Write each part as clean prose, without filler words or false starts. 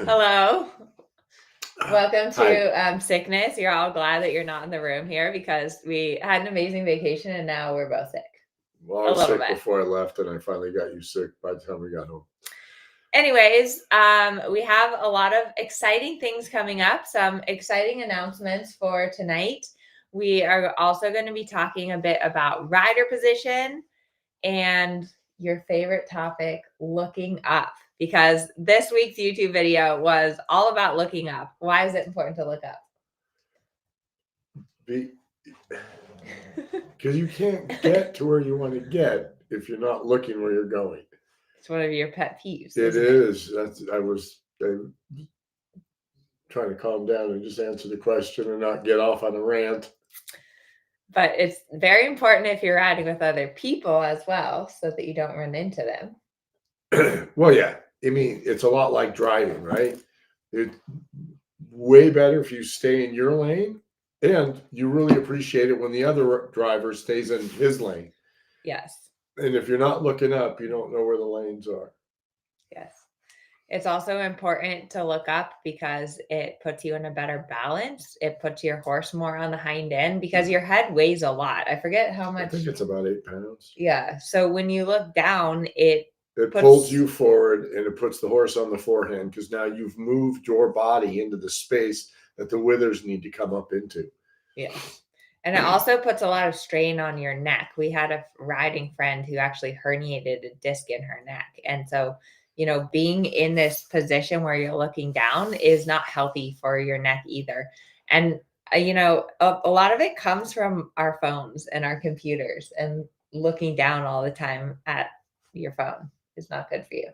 Hello. Welcome Hi. to sickness. You're all glad that you're not in the room here because we had an amazing vacation and now we're both sick. Well, I A was little sick bit. before I left, and I finally got you sick by the time we got home. Anyways, we have a lot of exciting things coming up, some exciting announcements for tonight. We are also going to be talking a bit about rider position and your favorite topic, looking up, because this week's YouTube video was all about looking up. Why is it important to look up? Because you can't get to where you want to get if you're not looking where you're going. It's one of your pet peeves. It is. I was trying to calm down and just answer the question and not get off on a rant. But it's very important if you're riding with other people as well, so that you don't run into them. Well, yeah. I mean, it's a lot like driving, right? It's way better if you stay in your lane, and you really appreciate it when the other driver stays in his lane. Yes. And if you're not looking up, you don't know where the lanes are. Yes. It's also important to look up because it puts you in a better balance. It puts your horse more on the hind end because your head weighs a lot. I forget how much. I think it's about 8 pounds. Yeah. So when you look down, it pulls you forward and it puts the horse on the forehand because now you've moved your body into the space that the withers need to come up into. Yeah. And it also puts a lot of strain on your neck. We had a riding friend who actually herniated a disc in her neck. And so, being in this position where you're looking down is not healthy for your neck either. And, a lot of it comes from our phones and our computers, and looking down all the time at your phone is not good for you.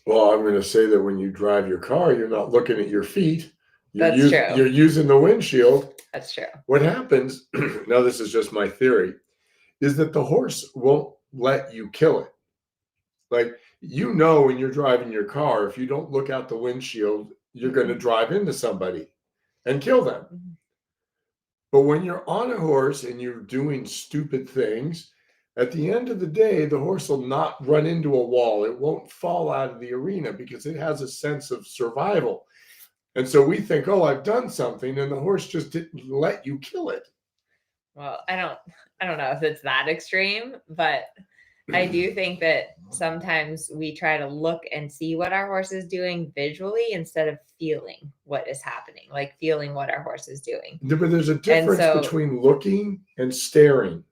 Well, I'm going to say that when you drive your car, you're not looking at your feet. That's true. You're using the windshield. That's true. What happens, now this is just my theory, is that the horse won't let you kill it. Like, when you're driving your car, if you don't look out the windshield, you're going to drive into somebody and kill them. Mm-hmm. But when you're on a horse and you're doing stupid things, at the end of the day, the horse will not run into a wall. It won't fall out of the arena because it has a sense of survival. And so we think, oh, I've done something, and the horse just didn't let you kill it. Well, I don't know if it's that extreme, but I do think that sometimes we try to look and see what our horse is doing visually instead of feeling what is happening, like feeling what our horse is doing. But there's a difference between looking and staring.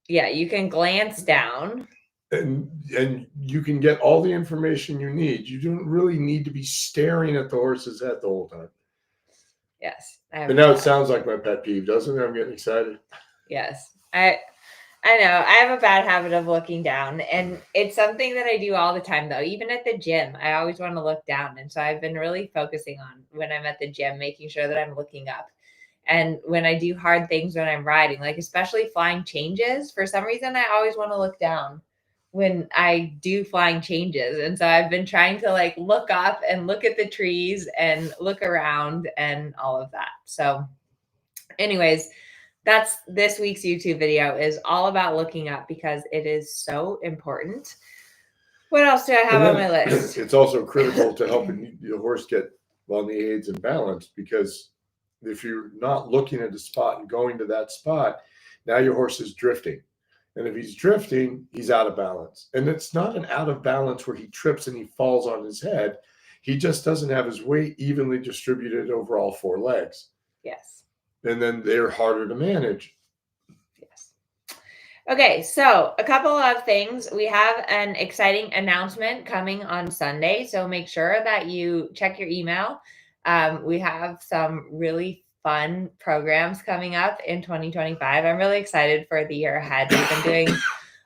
Yeah, you can glance down. And you can get all the information you need. You don't really need to be staring at the horse's head the whole time. Yes. And now it sounds like my pet peeve, doesn't it? I'm getting excited. Yes. I know. I have a bad habit of looking down, and it's something that I do all the time, though. Even at the gym, I always want to look down. And so I've been really focusing on, when I'm at the gym, making sure that I'm looking up. And when I do hard things when I'm riding, like especially flying changes, for some reason, I always want to look down when I do flying changes. And so I've been trying to look up and look at the trees and look around and all of that. So anyways, that's this week's YouTube video, is all about looking up because it is so important. What else do I have on my list? It's also critical to helping the horse get on the aids and balance, because if you're not looking at a spot and going to that spot, now your horse is drifting. And if he's drifting, he's out of balance. And it's not an out of balance where he trips and he falls on his head. He just doesn't have his weight evenly distributed over all four legs. Yes. And then they're harder to manage. Yes. Okay, so a couple of things. We have an exciting announcement coming on Sunday, so make sure that you check your email. We have some really fun programs coming up in 2025. I'm really excited for the year ahead. We've been doing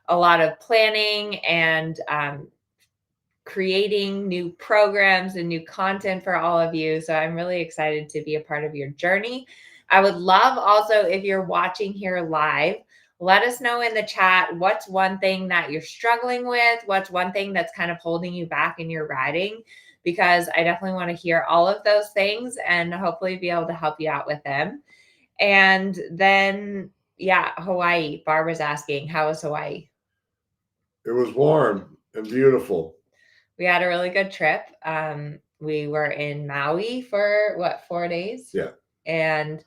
a lot of planning and creating new programs and new content for all of you. So I'm really excited to be a part of your journey. I would love also, if you're watching here live, let us know in the chat, what's one thing that you're struggling with? What's one thing that's kind of holding you back in your riding? Because I definitely want to hear all of those things and hopefully be able to help you out with them. And then, yeah, Hawaii. Barbara's asking, how was Hawaii? It was warm and beautiful. We had a really good trip. We were in Maui for 4 days? Yeah. And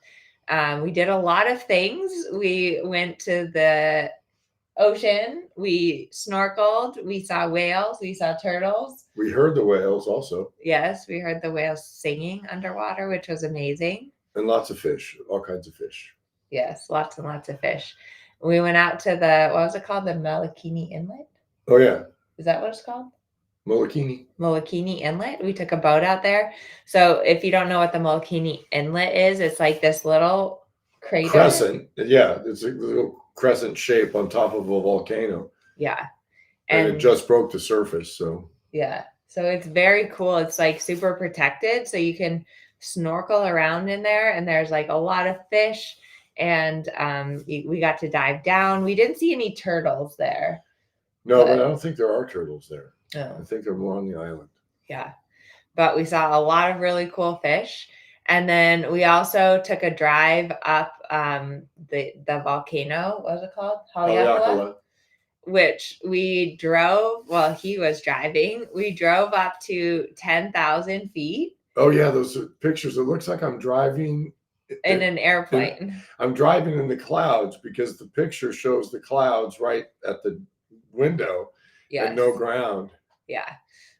we did a lot of things. We went to the ocean, we snorkeled, we saw whales, we saw turtles. We heard the whales also. Yes, we heard the whales singing underwater, which was amazing. And lots of fish, all kinds of fish. Yes, lots and lots of fish. We went out to the, what was it called? The Malakini Inlet? Oh, yeah. Is that what it's called? Molokini Inlet. We took a boat out there. So if you don't know what the Molokini Inlet is, it's like this little crater. Crescent. Yeah, it's a little crescent shape on top of a volcano. Yeah. And it just broke the surface. So yeah. So it's very cool. It's like super protected. So you can snorkel around in there, and there's like a lot of fish. And we got to dive down. We didn't see any turtles there. No, but I don't think there are turtles there. No. I think they're more on the island. Yeah. But we saw a lot of really cool fish. And then we also took a drive up the volcano. What was it called? Haleakala. Which we drove, well, he was driving. We drove up to 10,000 feet. Oh, yeah, those are pictures. It looks like I'm driving in an airplane. I'm driving in the clouds because the picture shows the clouds right at the window. Yes. And no ground. Yeah.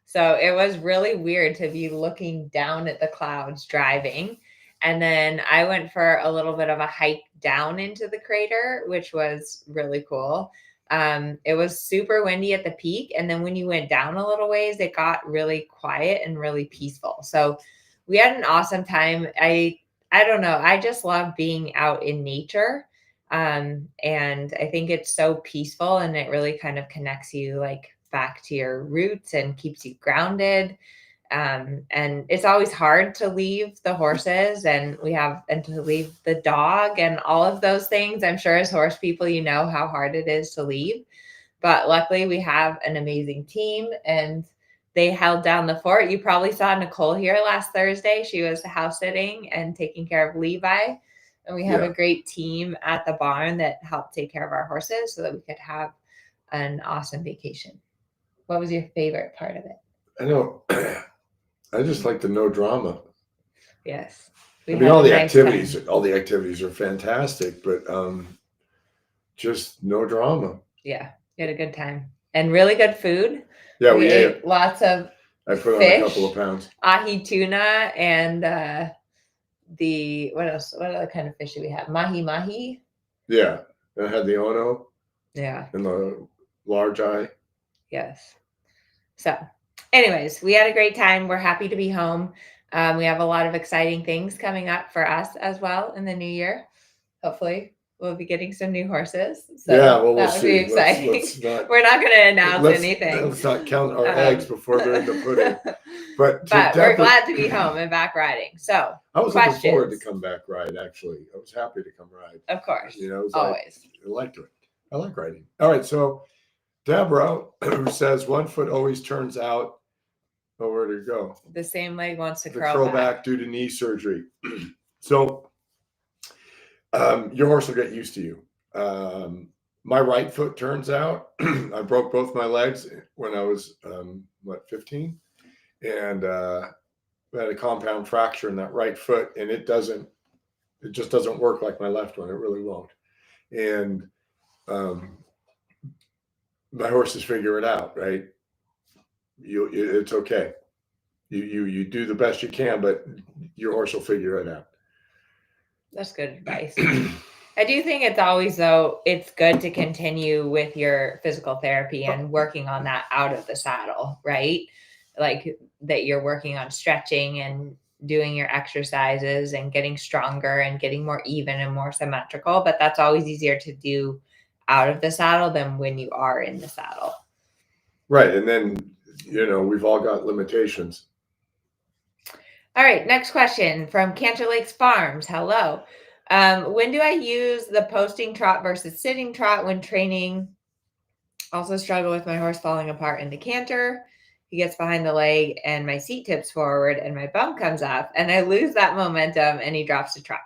So it was really weird to be looking down at the clouds driving. And then I went for a little bit of a hike down into the crater, which was really cool. It was super windy at the peak. And then when you went down a little ways, it got really quiet and really peaceful. So we had an awesome time. I don't know. I just love being out in nature. And I think it's so peaceful, and it really kind of connects you like back to your roots and keeps you grounded. And it's always hard to leave the horses and to leave the dog and all of those things. I'm sure as horse people, you know how hard it is to leave, but luckily we have an amazing team, and they held down the fort. You probably saw Nicole here last Thursday. She was house sitting and taking care of Levi. And we have a great team at the barn that helped take care of our horses so that we could have an awesome vacation. What was your favorite part of it? I know. I just like the no drama. Yes. I mean, all the activities are fantastic, but just no drama. Yeah. You had a good time and really good food. Yeah, we ate lots of I put fish, on a couple of pounds. Ahi tuna and what else? What other kind of fish do we have? Mahi. Yeah. And I had the ono. Yeah. And the large eye. Yes. So anyways, we had a great time. We're happy to be home. We have a lot of exciting things coming up for us as well in the new year. Hopefully we'll be getting some new horses. So yeah, well, that would be exciting. We're not going to announce anything. Let's not count our eggs before they're in the pudding. But we're glad to be home and back riding. So I was looking forward to come back ride, actually. I was happy to come ride. Of course. You know, always. I liked it. I like riding. All right, so Deborah, who says 1 foot always turns out, where to go? The same leg wants to curl back due to knee surgery. So your horse will get used to you. My right foot turns out. I broke both my legs when I was 15, and I had a compound fracture in that right foot, and it just doesn't work like my left one. It really won't. And my horses figure it out, right? It's okay. You do the best you can, but your horse will figure it out. That's good advice. I do think it's always, though, it's good to continue with your physical therapy and working on that out of the saddle, right? Like that you're working on stretching and doing your exercises and getting stronger and getting more even and more symmetrical. But that's always easier to do out of the saddle than when you are in the saddle. Right. And then, we've all got limitations. All right. Next question from Canter Lakes Farms. Hello. When do I use the posting trot versus sitting trot when training? Also struggle with my horse falling apart in the canter. He gets behind the leg and my seat tips forward and my bum comes up and I lose that momentum and he drops to trot.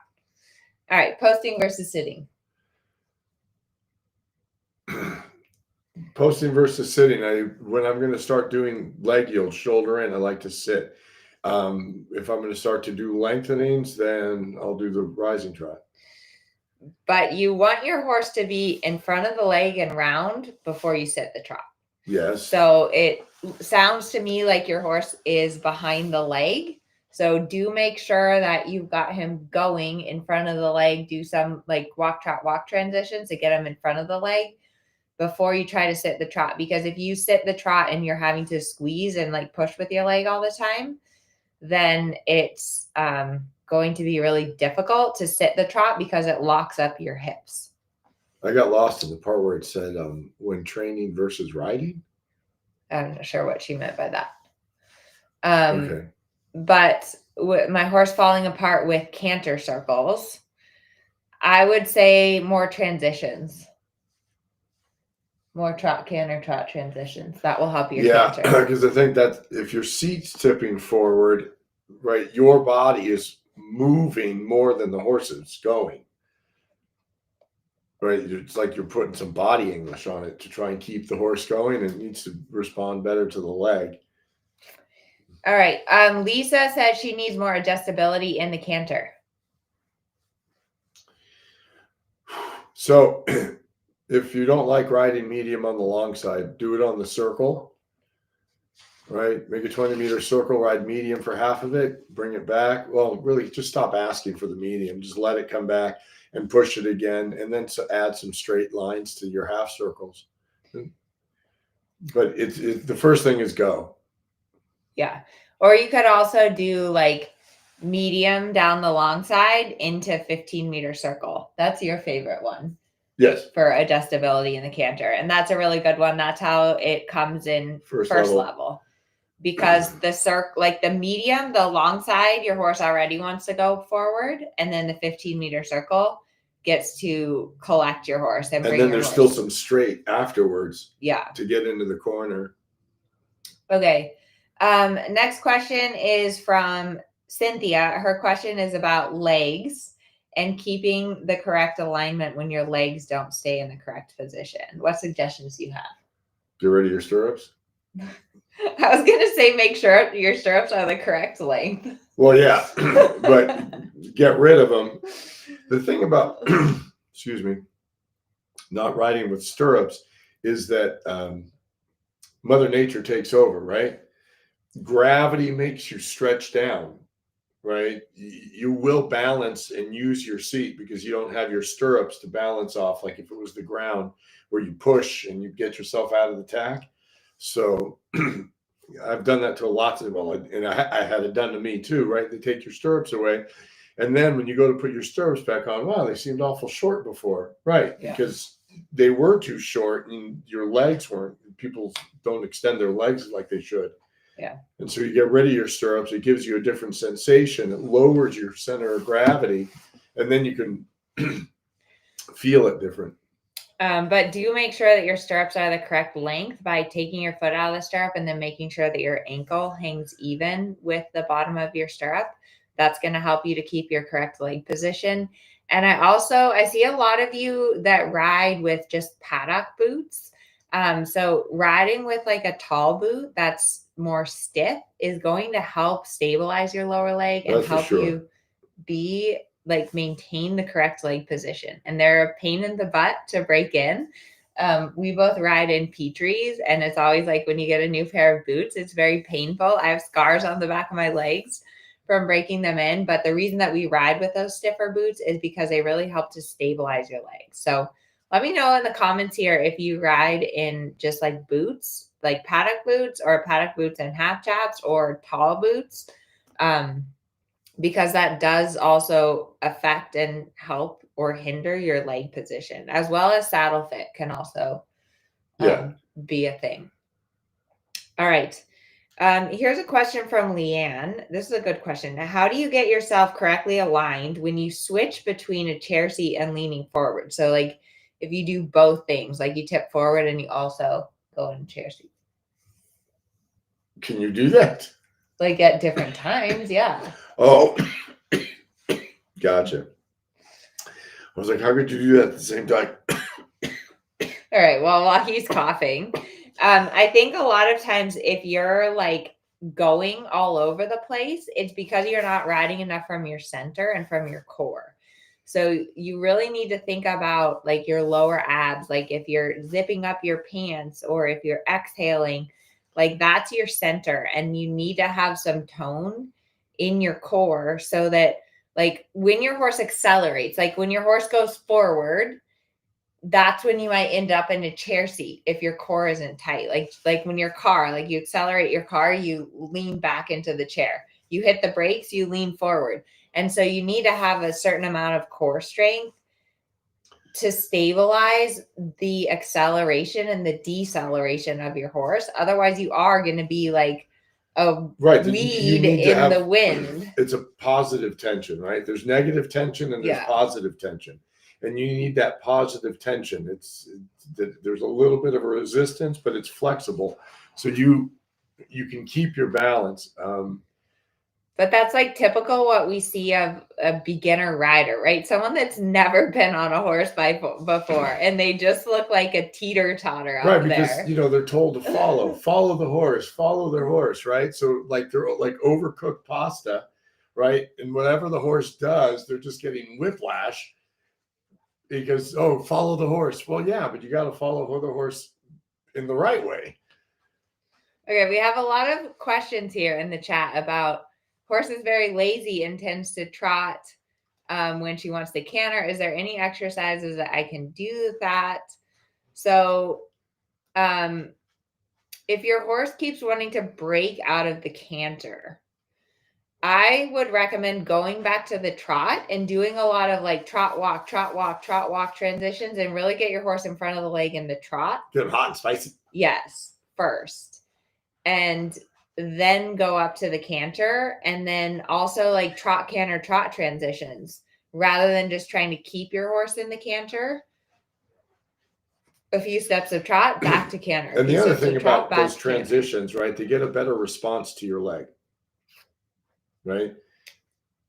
All right. Posting versus sitting. Posting versus sitting. When I'm going to start doing leg yield, shoulder in, I like to sit. If I'm going to start to do lengthenings, then I'll do the rising trot. But you want your horse to be in front of the leg and round before you sit the trot. Yes. So it sounds to me like your horse is behind the leg. So do make sure that you've got him going in front of the leg. Do some like walk, trot, walk transitions to get him in front of the leg before you try to sit the trot. Because if you sit the trot and you're having to squeeze and like push with your leg all the time, then it's going to be really difficult to sit the trot because it locks up your hips. I got lost in the part where it said when training versus riding. I'm not sure what she meant by that. Okay. But my horse falling apart with canter circles, I would say more transitions. More trot, canter, trot transitions. That will help your canter. Yeah, because I think that if your seat's tipping forward, right, your body is moving more than the horse is going. Right, it's like you're putting some body English on it to try and keep the horse going, and it needs to respond better to the leg. All right. Lisa says she needs more adjustability in the canter. So if you don't like riding medium on the long side, do it on the circle, right? Make a 20-meter circle, ride medium for half of it, bring it back. Well, really just stop asking for the medium. Just let it come back and push it again, and then add some straight lines to your half circles. But the first thing is go. Yeah. Or you could also do like medium down the long side into 15-meter circle. That's your favorite one. Yes. For adjustability in the canter. And that's a really good one. That's how it comes in first level. Because like the medium, the long side, your horse already wants to go forward. And then the 15-meter circle gets to collect your horse. And then there's still some straight afterwards. Yeah. To get into the corner. Okay. Next question is from Cynthia. Her question is about legs and keeping the correct alignment when your legs don't stay in the correct position. What suggestions do you have? Get rid of your stirrups. I was going to say make sure your stirrups are the correct length. Well, yeah, but get rid of them. The thing about, excuse me, not riding with stirrups is that Mother Nature takes over, right? Gravity makes you stretch down, right? You will balance and use your seat because you don't have your stirrups to balance off, like if it was the ground where you push and you get yourself out of the tack. So I've done that to lots of people, and I had it done to me too, right? They take your stirrups away, and then when you go to put your stirrups back on, wow, they seemed awful short before, right? Yeah. Because they were too short and your legs weren't. People don't extend their legs like they should. Yeah. And so you get rid of your stirrups, it gives you a different sensation. It lowers your center of gravity, and then you can feel it different. But do make sure that your stirrups are the correct length by taking your foot out of the stirrup and then making sure that your ankle hangs even with the bottom of your stirrup. That's going to help you to keep your correct leg position. And I see a lot of you that ride with just paddock boots. So riding with like a tall boot that's more stiff is going to help stabilize your lower leg and help you maintain the correct leg position. And they're a pain in the butt to break in. We both ride in Petrie's, and it's always like when you get a new pair of boots, it's very painful. I have scars on the back of my legs from breaking them in. But the reason that we ride with those stiffer boots is because they really help to stabilize your legs. So let me know in the comments here if you ride in just like boots, like paddock boots, or paddock boots and half chaps, or tall boots. Because that does also affect and help or hinder your leg position, as well as saddle fit can also be a thing. All right. Here's a question from Leanne. This is a good question. How do you get yourself correctly aligned when you switch between a chair seat and leaning forward? So like if you do both things, like you tip forward and you also go in a chair seat. Can you do that? Like at different times, yeah. Oh, gotcha. I was like, how could you do that at the same time? All right. Well, while he's coughing, I think a lot of times if you're like going all over the place, it's because you're not riding enough from your center and from your core. So you really need to think about like your lower abs, like if you're zipping up your pants or if you're exhaling, like that's your center, and you need to have some tone in your core so that like when your horse accelerates, like when your horse goes forward, that's when you might end up in a chair seat if your core isn't tight. Like when your car, like you accelerate your car, you lean back into the chair. You hit the brakes, you lean forward. And so you need to have a certain amount of core strength to stabilize the acceleration and the deceleration of your horse. Otherwise, you are going to be like a Right. weed in the wind. It's a positive tension, right? There's negative tension and there's Yeah. positive tension. And you need that positive tension. There's a little bit of a resistance, but it's flexible. So you can keep your balance. But that's like typical what we see of a beginner rider, right? Someone that's never been on a horse before, and they just look like a teeter-totter out Right, because there. they're told to follow the horse, follow their horse, right? So like they're like overcooked pasta, right? And whatever the horse does, they're just getting whiplash because follow the horse. Well, yeah, but you got to follow the horse in the right way. Okay, we have a lot of questions here in the chat about horse is very lazy and tends to trot when she wants to canter. Is there any exercises that I can do that? So if your horse keeps wanting to break out of the canter, I would recommend going back to the trot and doing a lot of like trot, walk transitions, and really get your horse in front of the leg in the trot. Get them hot and spicy. Yes, first. And then go up to the canter, and then also like trot, canter, trot transitions rather than just trying to keep your horse in the canter. A few steps of trot, back to canter. And the other thing about those transitions, right? They get a better response to your leg, right?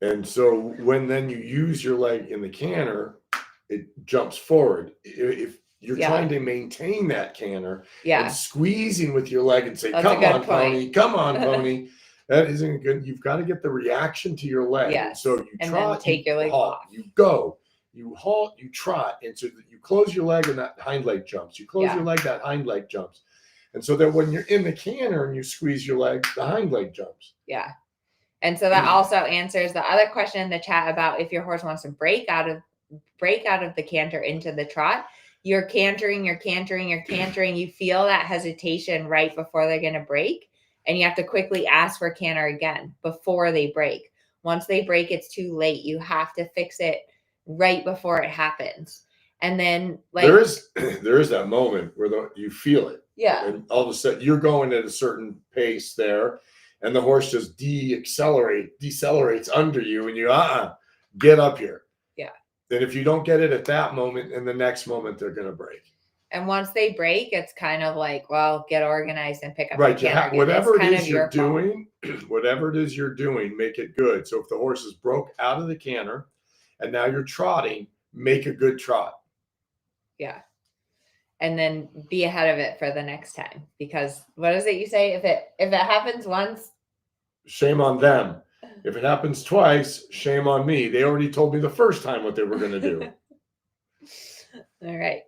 And so when then you use your leg in the canter, it jumps forward. If you're trying to maintain that canter and squeezing with your leg and say, come on, pony, that isn't good. You've got to get the reaction to your leg. Yes. So you trot, then take your leg off. You go, you halt, you trot. And so you close your leg and that hind leg jumps. You close your leg, that hind leg jumps. And so that when you're in the canter and you squeeze your leg, the hind leg jumps. Yeah. And so that also answers the other question in the chat about if your horse wants to break out of the canter into the trot. You're cantering. You feel that hesitation right before they're going to break. And you have to quickly ask for canter again before they break. Once they break, it's too late. You have to fix it right before it happens. And then like there is that moment where you feel it. Yeah. And all of a sudden you're going at a certain pace there, and the horse just decelerates under you, and you get up here. Yeah. And if you don't get it at that moment, in the next moment they're going to break. And once they break, it's kind of like, well, get organized and pick up. Right. Whatever it is you're doing, make it good. So if the horse is broke out of the canter and now you're trotting, make a good trot. Yeah. And then be ahead of it for the next time, because what is it you say? If it happens once, shame on them. If it happens twice, shame on me. They already told me the first time what they were going to do. All right.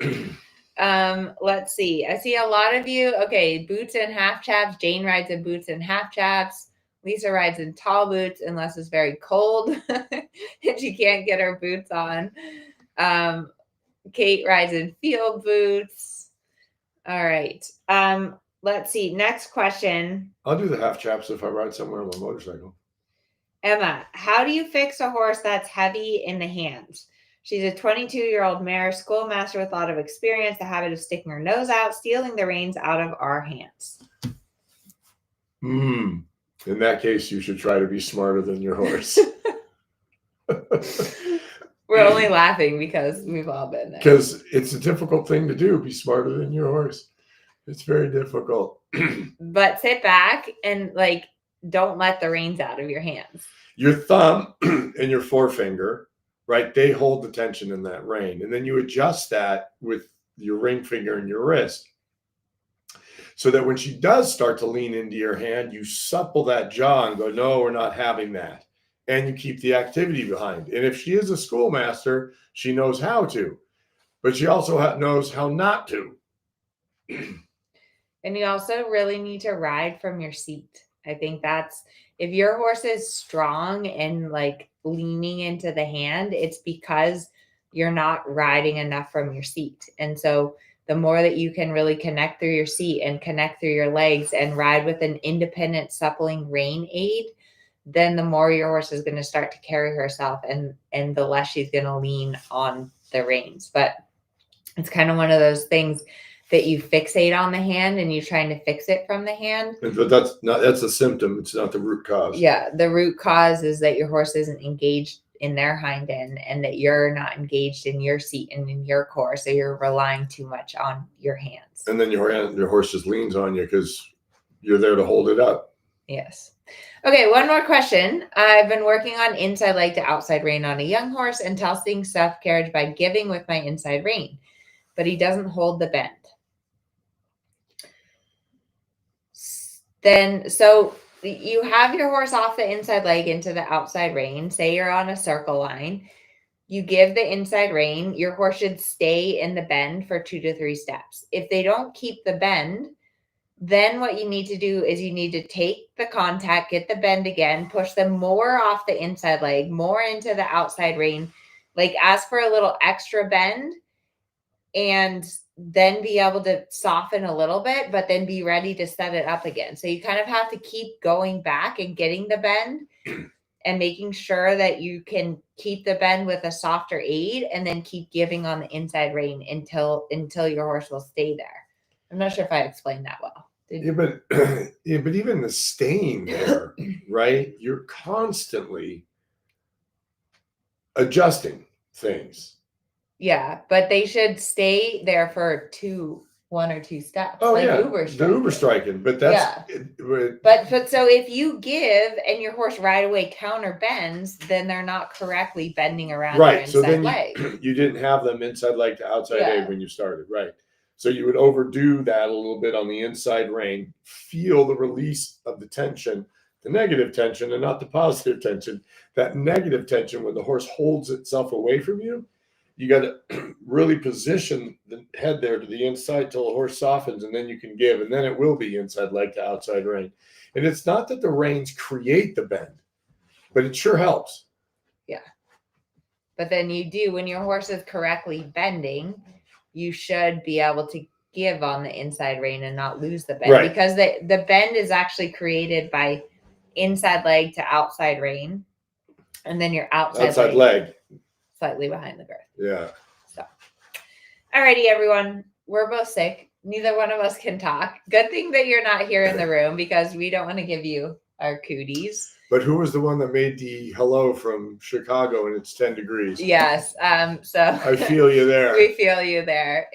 Let's see. I see a lot of you. Okay. Boots and half chaps. Jane rides in boots and half chaps. Lisa rides in tall boots unless it's very cold and she can't get her boots on. Kate rides in field boots. All right. Let's see. Next question. I'll do the half chaps if I ride somewhere on a motorcycle. Emma, how do you fix a horse that's heavy in the hands? She's a 22-year-old mare, schoolmaster with a lot of experience, the habit of sticking her nose out, stealing the reins out of our hands. In that case, you should try to be smarter than your horse. We're only laughing because we've all been there. Because it's a difficult thing to do, be smarter than your horse. It's very difficult. But sit back and don't let the reins out of your hands. Your thumb and your forefinger, right? They hold the tension in that rein. And then you adjust that with your ring finger and your wrist. So that when she does start to lean into your hand, you supple that jaw and go, no, we're not having that. And you keep the activity behind. And if she is a schoolmaster, she knows how to, but she also knows how not to. And you also really need to ride from your seat. I think that's, if your horse is strong and like leaning into the hand, it's because you're not riding enough from your seat. And so the more that you can really connect through your seat and connect through your legs and ride with an independent suppling rein aid, then the more your horse is going to start to carry herself, and the less she's going to lean on the reins. But it's kind of one of those things that you fixate on the hand and you're trying to fix it from the hand. But that's a symptom. It's not the root cause. Yeah. The root cause is that your horse isn't engaged in their hind end and that you're not engaged in your seat and in your core. So you're relying too much on your hands. And then your horse just leans on you because you're there to hold it up. Yes. Okay, one more question. I've been working on inside leg to outside rein on a young horse and testing self carriage by giving with my inside rein, but he doesn't hold the bend. Then, so you have your horse off the inside leg into the outside rein. Say you're on a circle line. You give the inside rein. Your horse should stay in the bend for 2 to 3 steps. If they don't keep the bend, then what you need to do is you need to take the contact, get the bend again, push them more off the inside leg, more into the outside rein, like ask for a little extra bend, and then be able to soften a little bit, but then be ready to set it up again. So you kind of have to keep going back and getting the bend and making sure that you can keep the bend with a softer aid, and then keep giving on the inside rein until your horse will stay there. I'm not sure if I explained that well. But even the staying there, right? You're constantly adjusting things. Yeah, but they should stay there for 1 or 2 steps. Oh like yeah, Uber the Uber striking. But that's But so if you give and your horse right away counter bends, then they're not correctly bending around your inside so then leg. You didn't have them inside leg to outside aid when you started, right? So you would overdo that a little bit on the inside rein, feel the release of the tension, the negative tension, and not the positive tension. That negative tension, when the horse holds itself away from you, you got to really position the head there to the inside till the horse softens, and then you can give, and then it will be inside leg to outside rein. And it's not that the reins create the bend, but it sure helps. Yeah. But then you do, when your horse is correctly bending, you should be able to give on the inside rein and not lose the bend, right? Because the bend is actually created by inside leg to outside rein, and then your outside leg slightly behind the girth. Yeah. So, alrighty, everyone. We're both sick. Neither one of us can talk. Good thing that you're not here in the room, because we don't want to give you our cooties. But who was the one that made the hello from Chicago and it's 10 degrees? Yes. So I feel you there. We feel you there.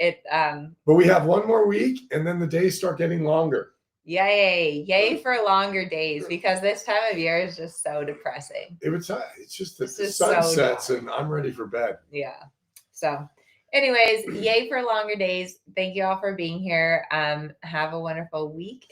But we have one more week, and then the days start getting longer. Yay for longer days, because this time of year is just so depressing. It's just the sun sets and I'm ready for bed. Yeah. So anyways, yay for longer days. Thank you all for being here. Have a wonderful week.